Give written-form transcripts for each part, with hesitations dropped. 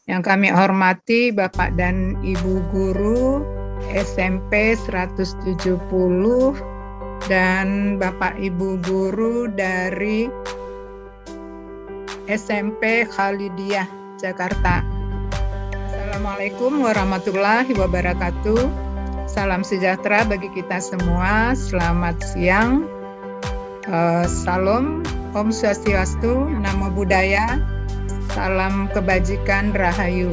Yang kami hormati Bapak dan Ibu Guru SMP 170 dan Bapak Ibu Guru dari SMP Khalidiyah Jakarta. Assalamualaikum warahmatullahi wabarakatuh. Salam sejahtera bagi kita semua. Selamat siang. Salam, Om Swastiastu, Namo Buddhaya, salam kebajikan, Rahayu.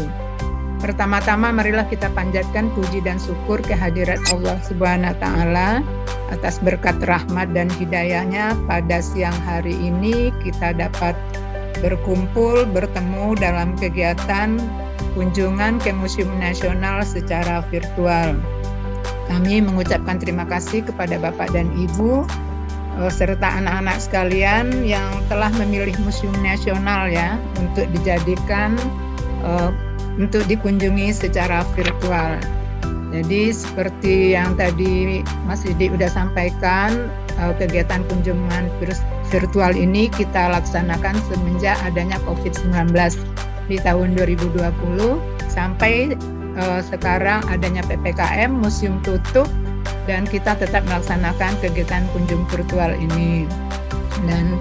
Pertama-tama marilah kita panjatkan puji dan syukur kehadirat Allah Subhanahu wa Ta'ala atas berkat rahmat dan hidayahnya pada siang hari ini kita dapat berkumpul, bertemu dalam kegiatan kunjungan ke Museum Nasional secara virtual. Kami mengucapkan terima kasih kepada Bapak dan Ibu serta anak-anak sekalian yang telah memilih Museum Nasional ya untuk dijadikan untuk dikunjungi secara virtual. Jadi seperti yang tadi Mas Didi sudah sampaikan, kegiatan kunjungan virtual ini kita laksanakan semenjak adanya COVID-19 di tahun 2020 sampai sekarang adanya PPKM, museum tutup, dan kita tetap melaksanakan kegiatan kunjung virtual ini. Dan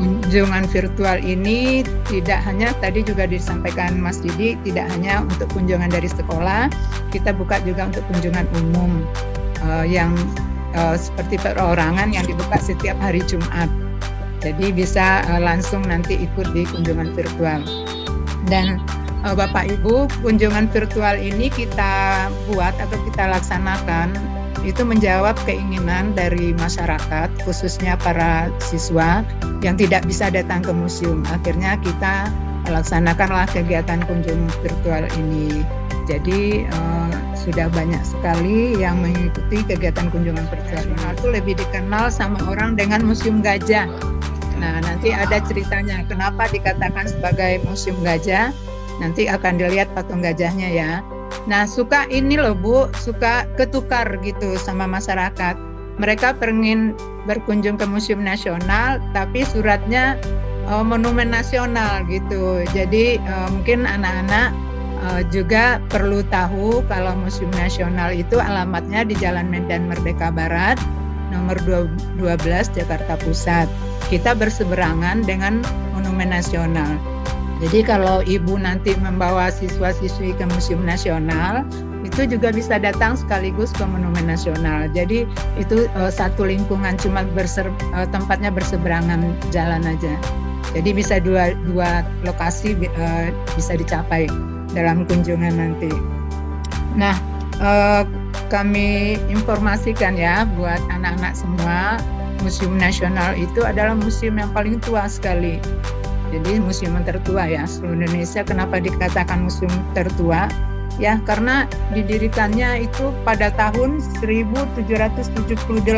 kunjungan virtual ini tidak hanya, tadi juga disampaikan Mas Didi, tidak hanya untuk kunjungan dari sekolah, kita buka juga untuk kunjungan umum yang seperti perorangan yang dibuka setiap hari Jumat. Jadi bisa langsung nanti ikut di kunjungan virtual. Dan Bapak Ibu, kunjungan virtual ini kita buat atau kita laksanakan itu menjawab keinginan dari masyarakat, khususnya para siswa yang tidak bisa datang ke museum. Akhirnya kita laksanakanlah kegiatan kunjung virtual ini. Jadi sudah banyak sekali yang mengikuti kegiatan kunjungan virtual ini. Itu lebih dikenal sama orang dengan Museum Gajah. Nah, nanti ada ceritanya kenapa dikatakan sebagai Museum Gajah. Nanti akan dilihat patung gajahnya ya. Nah, suka ini loh Bu, suka ketukar gitu sama masyarakat. Mereka pengen berkunjung ke Museum Nasional, tapi suratnya Monumen Nasional gitu. Jadi mungkin anak-anak juga perlu tahu kalau Museum Nasional itu alamatnya di Jalan Medan Merdeka Barat, nomor 12 Jakarta Pusat. Kita berseberangan dengan Monumen Nasional. Jadi kalau Ibu nanti membawa siswa-siswi ke Museum Nasional, itu juga bisa datang sekaligus ke Monumen Nasional. Jadi itu satu lingkungan, cuma tempatnya berseberangan jalan aja. Jadi bisa dua lokasi bisa dicapai dalam kunjungan nanti. Nah, kami informasikan ya buat anak-anak semua, Museum Nasional itu adalah museum yang paling tua sekali. Jadi museum tertua ya seluruh Indonesia. Kenapa dikatakan museum tertua? Ya karena didirikannya itu pada tahun 1778.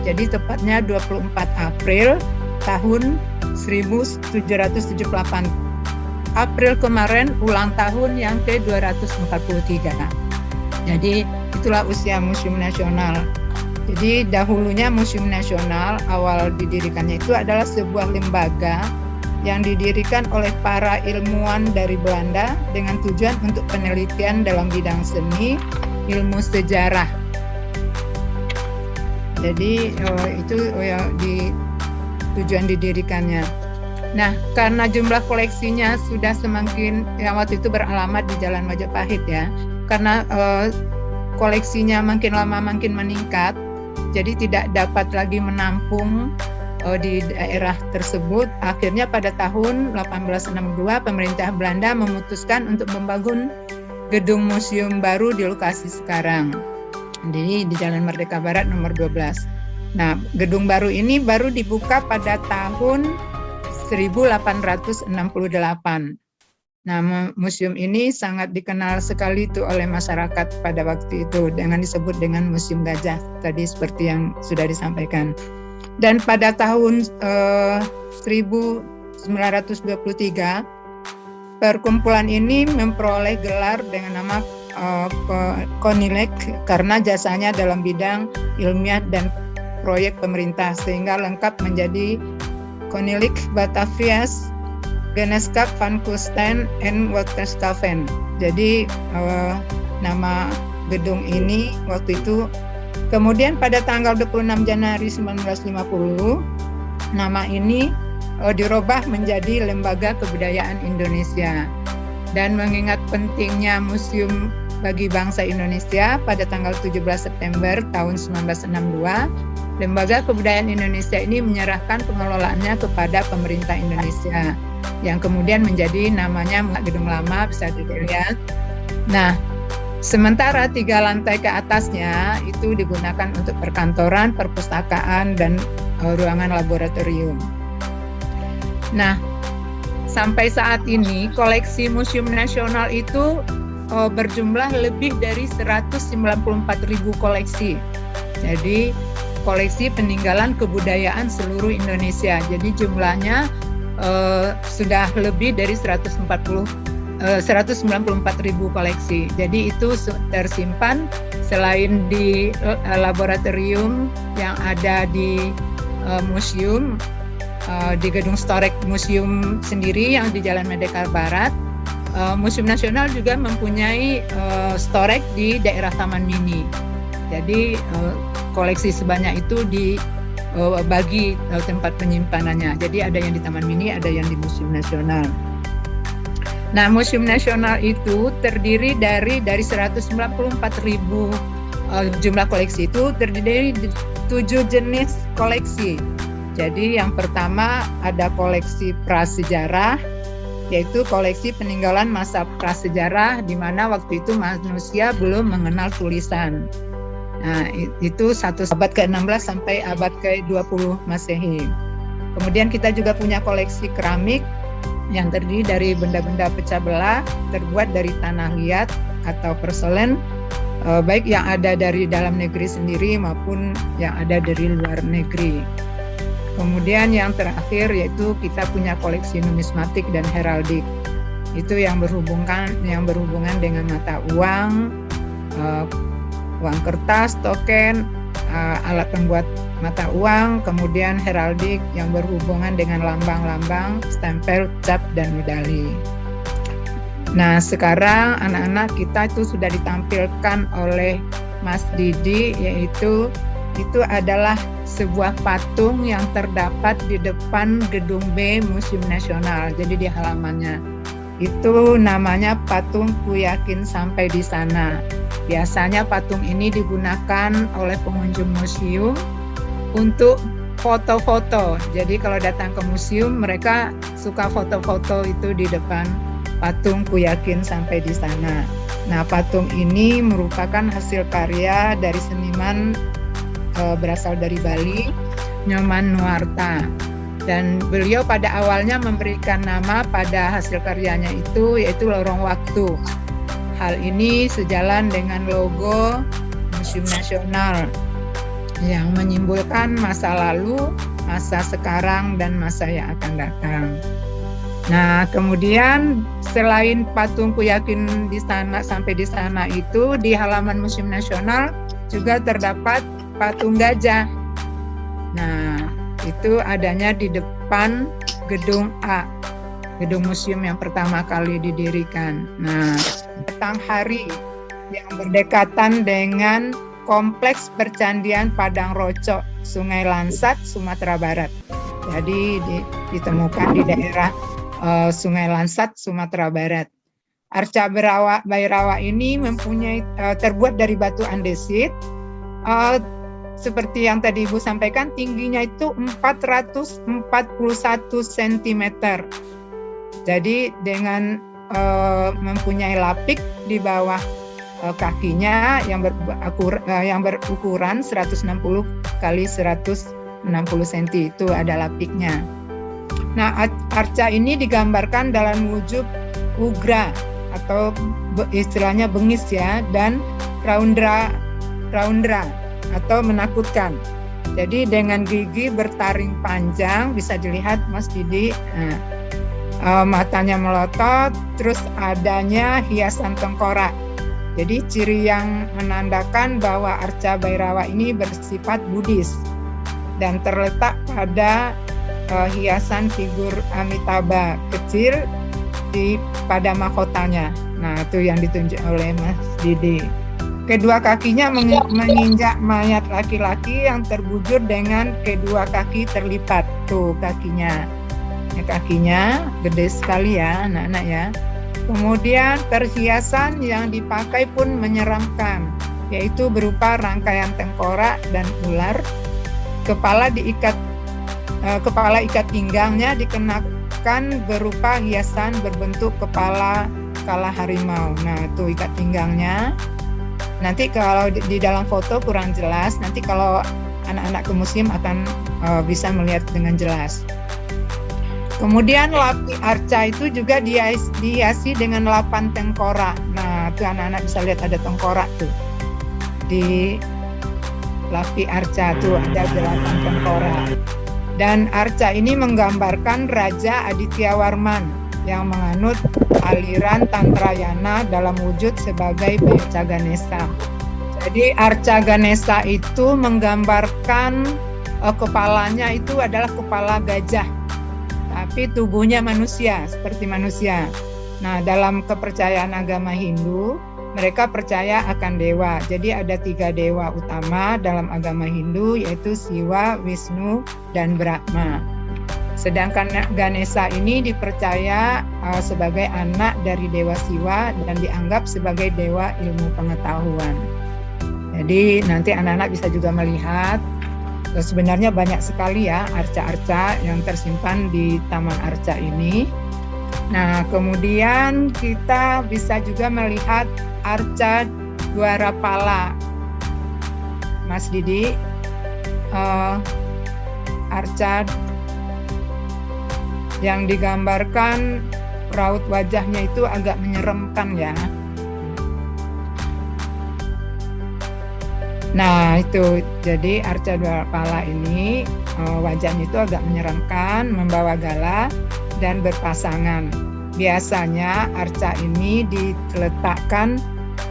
Jadi tepatnya 24 April tahun 1778. April kemarin ulang tahun yang ke-243. Jadi itulah usia Museum Nasional. Jadi dahulunya Museum Nasional awal didirikannya itu adalah sebuah lembaga yang didirikan oleh para ilmuwan dari Belanda dengan tujuan untuk penelitian dalam bidang seni, ilmu sejarah. Jadi itu di tujuan didirikannya. Nah, karena jumlah koleksinya sudah semakin, yang waktu itu beralamat di Jalan Majapahit ya, karena koleksinya makin lama makin meningkat, jadi tidak dapat lagi menampung di daerah tersebut. Akhirnya pada tahun 1862 pemerintah Belanda memutuskan untuk membangun gedung museum baru di lokasi sekarang. Jadi di Jalan Merdeka Barat nomor 12. Nah, gedung baru ini baru dibuka pada tahun 1868. Nah, museum ini sangat dikenal sekali itu oleh masyarakat pada waktu itu dengan disebut dengan Museum Gajah tadi seperti yang sudah disampaikan. Dan pada tahun 1923 perkumpulan ini memperoleh gelar dengan nama Konilek karena jasanya dalam bidang ilmiah dan proyek pemerintah, sehingga lengkap menjadi Koninklijk Batavia's Geneschap van Koosten en Waterstaven. Jadi nama gedung ini waktu itu. Kemudian pada tanggal 26 Januari 1950 nama ini dirubah menjadi Lembaga Kebudayaan Indonesia. Dan mengingat pentingnya Museum bagi Bangsa Indonesia, pada tanggal 17 September tahun 1962, Lembaga Kebudayaan Indonesia ini menyerahkan pengelolaannya kepada pemerintah Indonesia, yang kemudian menjadi namanya Gedung Lama, bisa dilihat. Nah, sementara 3 lantai ke atasnya itu digunakan untuk perkantoran, perpustakaan, dan ruangan laboratorium. Nah, sampai saat ini koleksi Museum Nasional itu berjumlah lebih dari 194.000 koleksi. Jadi koleksi peninggalan kebudayaan seluruh Indonesia. Jadi jumlahnya sudah lebih dari 194.000 koleksi. Jadi itu tersimpan selain di laboratorium yang ada di museum, di Gedung Storek Museum sendiri yang di Jalan Merdeka Barat. Museum Nasional juga mempunyai storek di daerah Taman Mini. Jadi koleksi sebanyak itu dibagi tempat penyimpanannya. Jadi ada yang di Taman Mini, ada yang di Museum Nasional. Nah, Museum Nasional itu terdiri dari 194.000 jumlah koleksi itu terdiri dari 7 jenis koleksi. Jadi yang pertama ada koleksi prasejarah, yaitu koleksi peninggalan masa prasejarah di mana waktu itu manusia belum mengenal tulisan. Nah, itu abad ke-16 sampai abad ke-20 Masehi. Kemudian kita juga punya koleksi keramik yang terdiri dari benda-benda pecah belah terbuat dari tanah liat atau porselen, baik yang ada dari dalam negeri sendiri maupun yang ada dari luar negeri. Kemudian yang terakhir yaitu kita punya koleksi numismatik dan heraldik. Itu yang berhubungan dengan mata uang, uang kertas, token, alat pembuat mata uang, kemudian heraldik yang berhubungan dengan lambang-lambang, stempel, cap, dan medali. Nah, sekarang anak-anak kita itu sudah ditampilkan oleh Mas Didi, yaitu itu adalah sebuah patung yang terdapat di depan Gedung B Museum Nasional. Jadi di halamannya itu namanya patung Ku Yakin Sampai di Sana. Biasanya patung ini digunakan oleh pengunjung museum untuk foto-foto. Jadi kalau datang ke museum mereka suka foto-foto itu di depan patung Ku Yakin Sampai di Sana. Nah, patung ini merupakan hasil karya dari seniman berasal dari Bali, Nyoman Nuarta. Dan beliau pada awalnya memberikan nama pada hasil karyanya itu yaitu Lorong Waktu. Hal ini sejalan dengan logo Museum Nasional yang menyimbolkan masa lalu, masa sekarang, dan masa yang akan datang. Nah, kemudian selain patung Ku Yakin di Sana Sampai di Sana itu, di halaman Museum Nasional juga terdapat patung gajah. Nah, itu adanya di depan Gedung A, gedung museum yang pertama kali didirikan. Nah, tentang hari yang berdekatan dengan Kompleks Percandian Padang Rocok, Sungai Lansat, Sumatera Barat. Jadi ditemukan di daerah Sungai Lansat, Sumatera Barat. Arca Bhairawa ini mempunyai terbuat dari batu andesit. Seperti yang tadi Ibu sampaikan, tingginya itu 441 cm. Jadi dengan mempunyai lapik di bawah kakinya yang berukuran 160 kali 160 cm, itu ada lapiknya. Nah, arca ini digambarkan dalam wujud ugra atau istilahnya bengis ya, dan raundra atau menakutkan. Jadi dengan gigi bertaring panjang, bisa dilihat Mas Didi, matanya melotot, terus adanya hiasan tengkorak. Jadi ciri yang menandakan bahwa Arca Bhairawa ini bersifat Buddhis dan terletak pada hiasan figur Amitabha kecil pada mahkotanya. Nah, itu yang ditunjuk oleh Mas Didi. Kedua kakinya menginjak mayat laki-laki yang terbujur dengan kedua kaki terlipat. Tuh kakinya. Ya, kakinya gede sekali ya anak-anak ya. Kemudian perhiasan yang dipakai pun menyeramkan, yaitu berupa rangkaian tengkorak dan ular. Kepala ikat pinggangnya dikenakan berupa hiasan berbentuk kepala harimau. Nah, itu ikat pinggangnya. Nanti kalau di dalam foto kurang jelas, nanti kalau anak-anak ke museum akan bisa melihat dengan jelas. Kemudian lapi arca itu juga dihiasi dengan 8 tengkorak. Nah, itu anak-anak bisa lihat ada tengkorak tuh. Di lapi arca tuh ada 8 tengkorak. Dan arca ini menggambarkan Raja Adityawarman yang menganut aliran Tantrayana dalam wujud sebagai Arca Ganesha. Jadi Arca Ganesha itu menggambarkan kepalanya itu adalah kepala gajah, tapi tubuhnya manusia, seperti manusia. Nah, dalam kepercayaan agama Hindu, mereka percaya akan dewa. Jadi ada 3 dewa utama dalam agama Hindu, yaitu Siwa, Wisnu, dan Brahma. Sedangkan Ganesha ini dipercaya sebagai anak dari Dewa Siwa dan dianggap sebagai dewa ilmu pengetahuan. Jadi nanti anak-anak bisa juga melihat sebenarnya banyak sekali ya arca-arca yang tersimpan di Taman Arca ini. Nah, kemudian kita bisa juga melihat arca Dwarapala. Mas Didi, arca yang digambarkan raut wajahnya itu agak menyeramkan ya. Nah, itu jadi arca Dwarapala ini wajahnya itu agak menyeramkan, membawa gala dan berpasangan. Biasanya arca ini diletakkan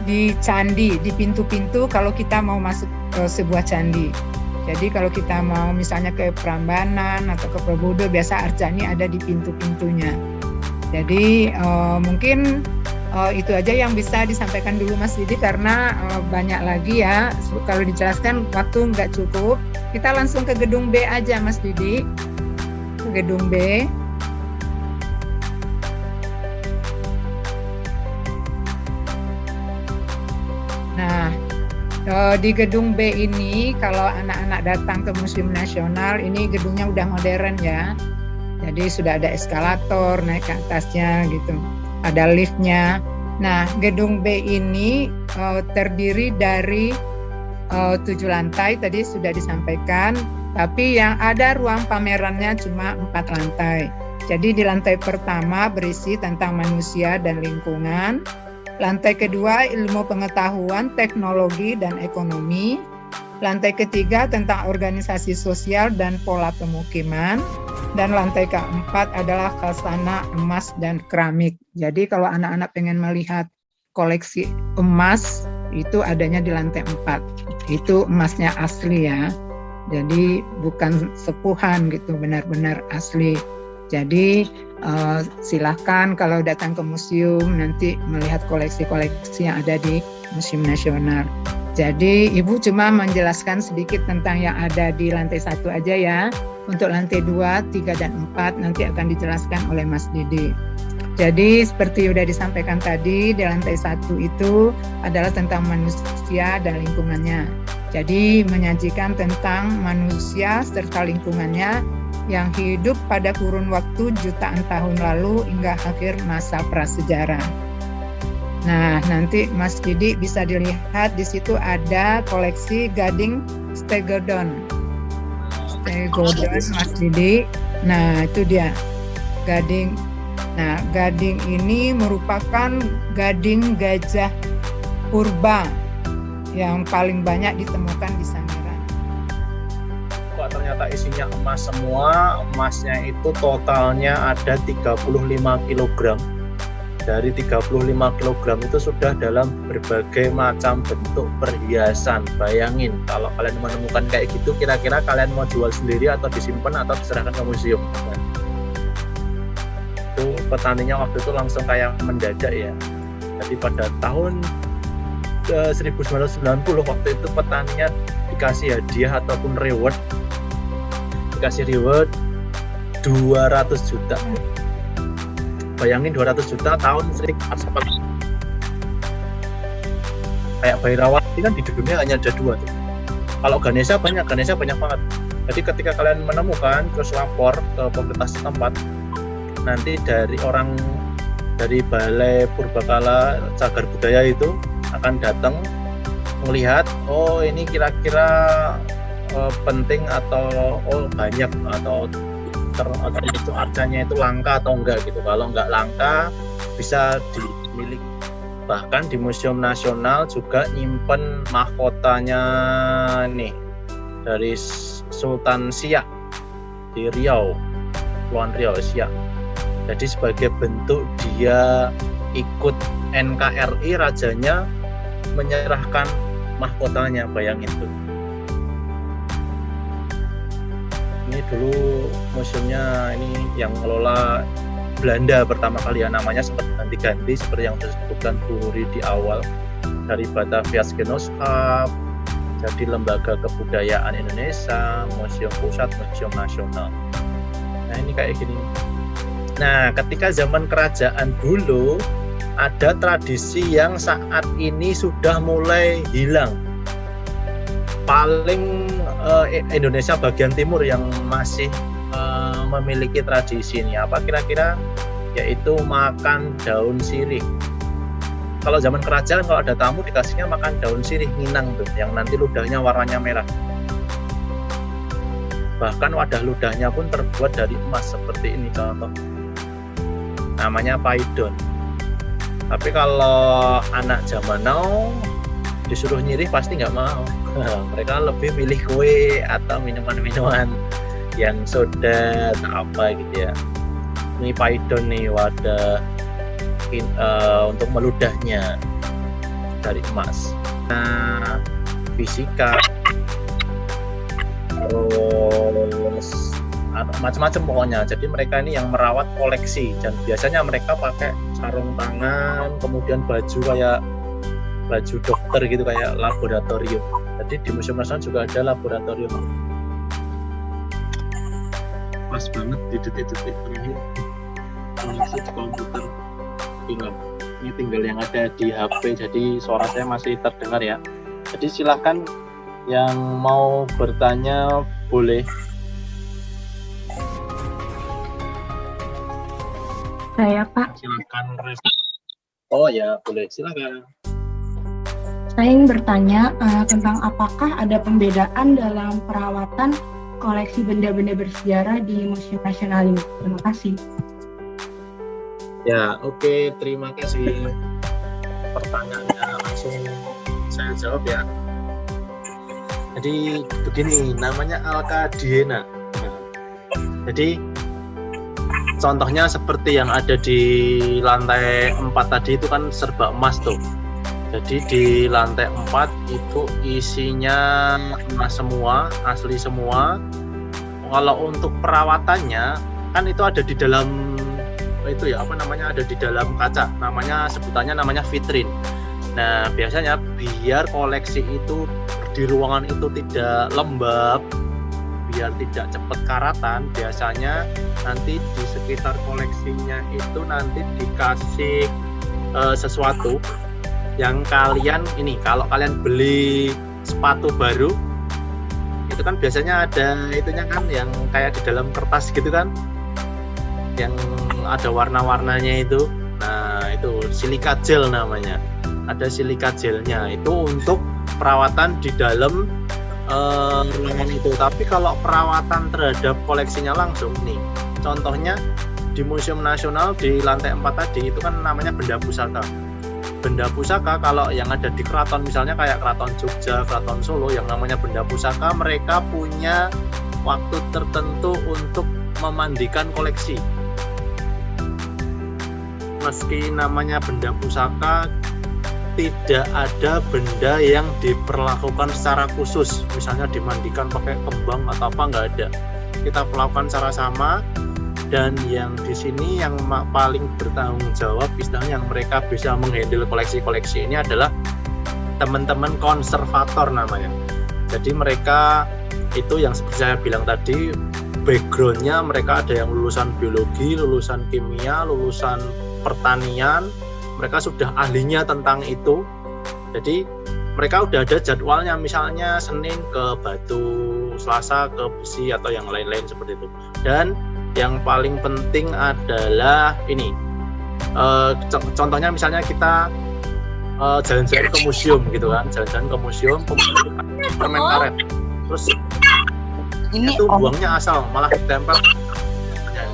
di candi, di pintu-pintu kalau kita mau masuk ke sebuah candi. Jadi kalau kita mau misalnya ke Prambanan atau ke Borobudur, biasa arca ini ada di pintu-pintunya. Jadi mungkin itu aja yang bisa disampaikan dulu Mas Didi, karena banyak lagi ya. Kalau dijelaskan waktu nggak cukup. Kita langsung ke gedung B aja Mas Didi. Ke gedung B. Nah, di gedung B ini kalau anak-anak datang ke Museum Nasional, ini gedungnya udah modern ya. Jadi sudah ada eskalator naik ke atasnya gitu. Ada liftnya. Nah, gedung B ini terdiri dari 7 lantai, tadi sudah disampaikan. Tapi yang ada ruang pamerannya cuma 4 lantai. Jadi di lantai pertama berisi tentang manusia dan lingkungan. Lantai kedua ilmu pengetahuan, teknologi, dan ekonomi. Lantai ketiga tentang organisasi sosial dan pola pemukiman. Dan lantai keempat adalah khasana emas dan keramik. Jadi kalau anak-anak pengen melihat koleksi emas, itu adanya di lantai 4. Itu emasnya asli ya. Jadi bukan sepuhan gitu, benar-benar asli. Jadi silahkan kalau datang ke museum nanti melihat koleksi-koleksi yang ada di Museum Nasional. Jadi Ibu cuma menjelaskan sedikit tentang yang ada di lantai 1 aja ya. Untuk lantai 2, 3, dan 4 nanti akan dijelaskan oleh Mas Didi. Jadi seperti sudah disampaikan tadi, di lantai 1 itu adalah tentang manusia dan lingkungannya. Jadi menyajikan tentang manusia serta lingkungannya yang hidup pada kurun waktu jutaan tahun lalu hingga akhir masa prasejarah. Nah, nanti Mas Didi bisa dilihat di situ ada koleksi Gading Stegodon. Stegodon Mas Didi. Nah, itu dia Gading. Nah, gading ini merupakan gading gajah purba yang paling banyak ditemukan di Sangiran. Wah, ternyata isinya emas semua. Emasnya itu totalnya ada 35 kg. dari 35 kg itu sudah dalam berbagai macam bentuk perhiasan. Bayangin kalau kalian menemukan kayak gitu, kira-kira kalian mau jual sendiri atau disimpan atau diserahkan ke museum? Itu petaninya waktu itu langsung kayak mendadak ya. Jadi pada tahun 1990 waktu itu petaninya dikasih hadiah ataupun reward, dikasih reward 200 juta. Bayangin 200 juta tahun kayak Bairawati kan di dunia hanya ada 2 tuh. Kalau Ganesha banyak banget. Jadi ketika kalian menemukan terus lapor ke pemerintah setempat, nanti dari Balai Purbakala Cagar Budaya itu akan datang melihat, oh ini kira-kira penting atau banyak atau itu arcanya itu langka atau enggak gitu. Kalau enggak langka bisa dimiliki. Bahkan di Museum Nasional juga nyimpen mahkotanya nih dari Sultan Siak di Riau, Kepulauan Riau, Siak. Jadi sebagai bentuk dia ikut NKRI, rajanya menyerahkan mahkotanya, bayangin tuh. Ini dulu museumnya ini yang ngelola Belanda pertama kali ya, namanya sempat ganti-ganti seperti yang disebutkan Bu Huri di awal, dari Batavias Genootschap jadi Lembaga Kebudayaan Indonesia, Museum Pusat, Museum Nasional. Nah ini kayak gini. Nah ketika zaman kerajaan dulu ada tradisi yang saat ini sudah mulai hilang. Paling Indonesia bagian timur yang masih memiliki tradisi ini apa kira-kira, yaitu makan daun sirih. Kalau zaman kerajaan kalau ada tamu dikasihnya makan daun sirih nginang tuh, yang nanti ludahnya warnanya merah. Bahkan wadah ludahnya pun terbuat dari emas seperti ini contoh. Namanya paidon. Tapi kalau anak zaman now disuruh nyirih pasti nggak mau. Mereka lebih milih kue atau minuman-minuman yang soda atau apa gitu ya. Ini paidon nih wadah untuk meludahnya dari emas. Nah, fisika terus macam-macam pokoknya. Jadi mereka ini yang merawat koleksi dan biasanya mereka pakai sarung tangan, kemudian baju kayak baju dokter gitu kayak laboratorium. Jadi di Museum Nasional juga ada laboratorium. Pas banget di detik-detik terakhir koneksi di komputer hilang. Ini tinggal yang ada di HP, jadi suara saya masih terdengar ya. Jadi silahkan yang mau bertanya boleh. Saya Pak. Silakan. Oh ya boleh, silakan. Saya ingin bertanya tentang apakah ada pembedaan dalam perawatan koleksi benda-benda bersejarah di Museum Nasional ini. Terima kasih. Ya, oke, terima kasih. Pertanyaannya langsung saya jawab ya. Jadi begini, namanya Alcadiena. Jadi contohnya seperti yang ada di lantai 4 tadi itu kan serba emas tuh. Jadi di lantai 4 itu isinya emas semua, asli semua. Kalau untuk perawatannya kan itu ada di dalam itu ya, apa namanya, ada di dalam kaca. Sebutannya namanya vitrin. Nah, biasanya biar koleksi itu di ruangan itu tidak lembab, biar tidak cepat karatan, biasanya nanti di sekitar koleksinya itu nanti dikasih sesuatu yang kalian ini, kalau kalian beli sepatu baru itu kan biasanya ada itunya kan yang kayak di dalam kertas gitu kan, yang ada warna-warnanya itu. Nah itu silika gel namanya, ada silika gelnya itu untuk perawatan di dalam ruangan itu. Tapi kalau perawatan terhadap koleksinya langsung nih, contohnya di Museum Nasional di lantai 4 tadi itu kan namanya benda pusaka. Benda pusaka kalau yang ada di keraton misalnya kayak Keraton Jogja, Keraton Solo, yang namanya benda pusaka mereka punya waktu tertentu untuk memandikan koleksi. meski namanya benda pusaka, tidak ada benda yang diperlakukan secara khusus, misalnya dimandikan pakai kembang atau apa, nggak ada. Kita perlakukan secara sama, dan yang di sini yang paling bertanggung jawab istilahnya yang mereka bisa menghandle koleksi-koleksi ini adalah teman-teman konservator namanya. Jadi mereka itu yang seperti saya bilang tadi, backgroundnya mereka ada yang lulusan biologi, lulusan kimia, lulusan pertanian, mereka sudah ahlinya tentang itu. Jadi mereka udah ada jadwalnya, misalnya Senin ke batu, Selasa ke besi atau yang lain-lain seperti itu. Dan yang paling penting adalah ini, contohnya misalnya kita jalan-jalan ke museum gitu kan, jalan-jalan ke museum, kemudian permen karet, terus ini itu buangnya asal, malah ditempel.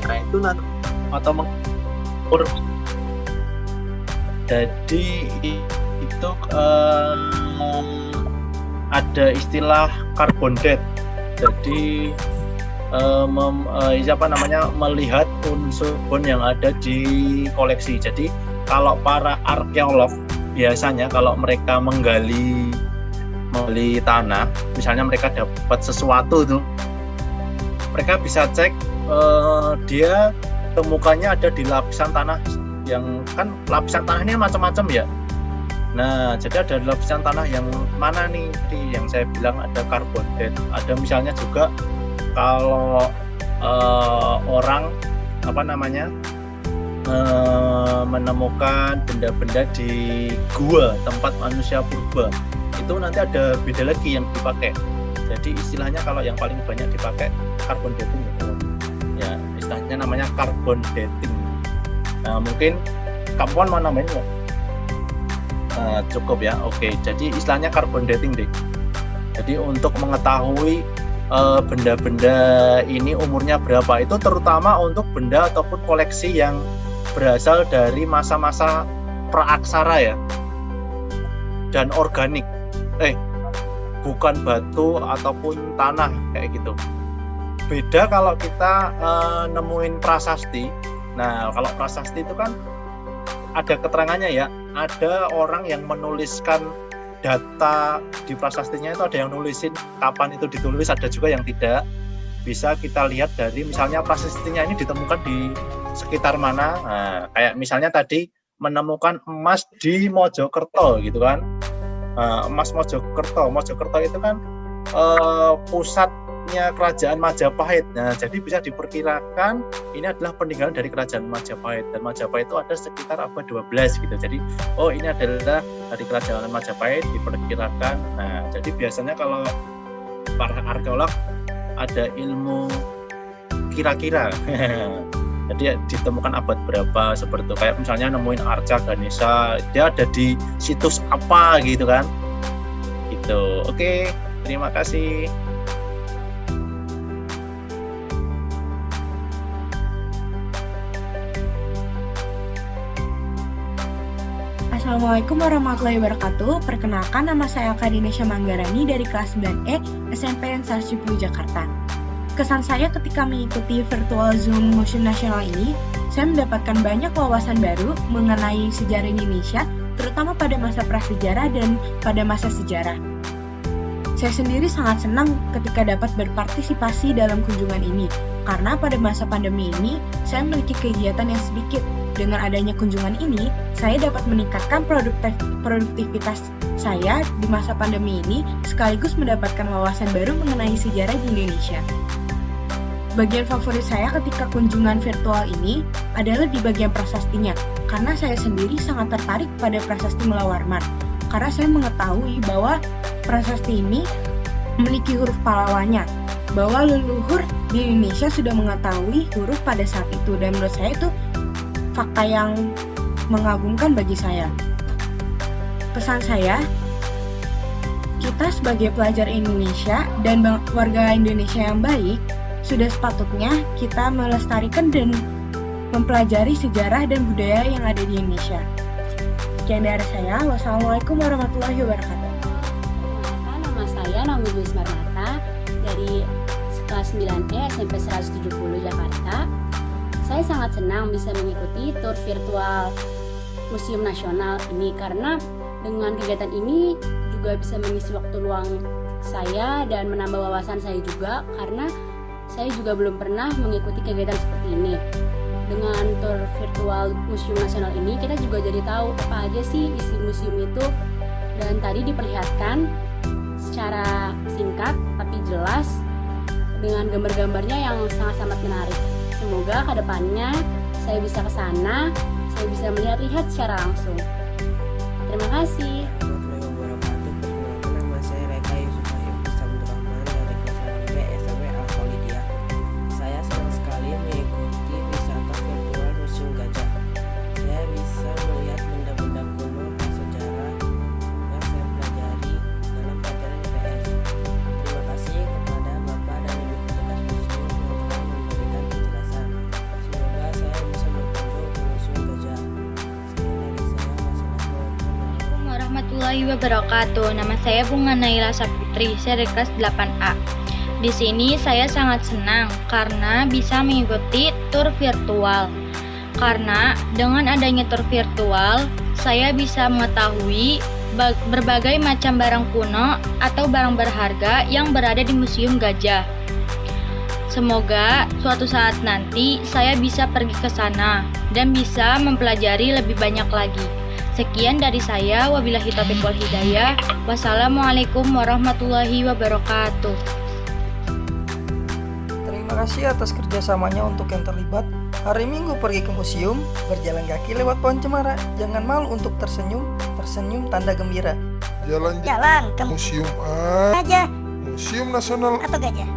Nah itu nanti atau mengukur. Jadi itu ada istilah carbon date. Jadi melihat unsur yang ada di koleksi. Jadi kalau para arkeolog biasanya kalau mereka menggali tanah, misalnya mereka dapat sesuatu tuh, mereka bisa cek dia temukannya ada di lapisan tanah yang kan lapisan tanah ini macam-macam ya. Nah, jadi ada lapisan tanah yang mana nih? Yang saya bilang ada carbon date. Ada misalnya juga kalau orang menemukan benda-benda di gua tempat manusia purba, itu nanti ada beda lagi yang dipakai. Jadi istilahnya kalau yang paling banyak dipakai carbon dating gitu. Ya, istilahnya namanya carbon dating. Nah, mungkin kapan mau namanya nggak? Cukup ya, oke. Jadi istilahnya carbon dating deh. Jadi untuk mengetahui benda-benda ini umurnya berapa, itu terutama untuk benda ataupun koleksi yang berasal dari masa-masa praaksara ya, dan organik. Bukan batu ataupun tanah kayak gitu. Beda kalau kita nemuin prasasti. Nah, kalau prasasti itu kan ada keterangannya ya. Ada orang yang menuliskan data di prasastinya, itu ada yang nulisin kapan itu ditulis, ada juga yang tidak. Bisa kita lihat dari misalnya prasastinya ini ditemukan di sekitar mana. Nah, kayak misalnya tadi menemukan emas di Mojokerto gitu kan. Emas Mojokerto itu kan pusatnya kerajaan Majapahit. Nah, jadi bisa diperkirakan ini adalah peninggalan dari kerajaan Majapahit, dan Majapahit itu ada sekitar abad 12 gitu. Jadi ini adalah dari kerajaan Majapahit diperkirakan. Nah, jadi biasanya kalau para arkeolog ada ilmu kira-kira. Jadi ditemukan abad berapa seperti itu. Kayak misalnya nemuin arca Ganesha, dia ada di situs apa gitu kan. Gitu. Oke, terima kasih. Assalamualaikum warahmatullahi wabarakatuh. Perkenalkan, nama saya Kadinesha Manggarani dari kelas 9E SMP N170 Jakarta. Kesan saya ketika mengikuti virtual Zoom Museum Nasional ini, saya mendapatkan banyak wawasan baru mengenai sejarah Indonesia, terutama pada masa prasejarah dan pada masa sejarah. Saya sendiri sangat senang ketika dapat berpartisipasi dalam kunjungan ini, karena pada masa pandemi ini, saya memiliki kegiatan yang sedikit. Dengan adanya kunjungan ini, saya dapat meningkatkan produktivitas saya di masa pandemi ini, sekaligus mendapatkan wawasan baru mengenai sejarah di Indonesia. Bagian favorit saya ketika kunjungan virtual ini adalah di bagian prasastinya, karena saya sendiri sangat tertarik pada prasasti Melawarman, karena saya mengetahui bahwa prasasti ini memiliki huruf pahlawannya, bahwa leluhur di Indonesia sudah mengetahui huruf pada saat itu, dan menurut saya itu fakta yang mengagumkan bagi saya. Pesan saya, kita sebagai pelajar Indonesia dan warga Indonesia yang baik, sudah sepatutnya kita melestarikan dan mempelajari sejarah dan budaya yang ada di Indonesia. Sekian dari saya. Wassalamualaikum warahmatullahi wabarakatuh. Nama saya Naomi Luis Marmata dari kelas 9E SMP 170 Jakarta. Saya sangat senang bisa mengikuti tur virtual Museum Nasional ini karena dengan kegiatan ini juga bisa mengisi waktu luang saya dan menambah wawasan saya juga karena saya juga belum pernah mengikuti kegiatan seperti ini. Dengan tur virtual Museum Nasional ini kita juga jadi tahu apa aja sih isi museum itu, dan tadi diperlihatkan secara singkat tapi jelas dengan gambar-gambarnya yang sangat-sangat menarik. Semoga kedepannya saya bisa ke sana, saya bisa melihat-lihat secara langsung. Terima kasih. Nama saya Reka Yusufa Iblis Abdurrahman dari kelas 1B SMP Al-Khalidiyah. Saya senang sekali mengikuti wisata virtual Museum Gajah. Saya bisa melihat benda-benda kuno dan sejarah yang saya pelajari dalam pelajaran IPS. Terima kasih kepada Bapak dan Ibu petugas museum yang telah memberikan penjelasan. Semoga saya bisa berkunjung ke Museum Gajah. Sekian dari saya. Wassalamualaikum Warahmatullahi wabarakatuh. Nama saya Bunga Naila Saputri, saya dari kelas 8A. Di sini saya sangat senang karena bisa mengikuti tur virtual. Karena dengan adanya tur virtual, saya bisa mengetahui berbagai macam barang kuno atau barang berharga yang berada di Museum Gajah. Semoga suatu saat nanti saya bisa pergi ke sana dan bisa mempelajari lebih banyak lagi. Sekian dari saya, wabillahi taufiq wal hidayah. Wassalamualaikum warahmatullahi wabarakatuh. Terima kasih atas kerjasamanya untuk yang terlibat. Hari Minggu pergi ke museum, berjalan kaki lewat pohon cemara. Jangan malu untuk tersenyum, tersenyum tanda gembira. Jalan Jalan ke museum Gajah Museum Nasional atau Gajah?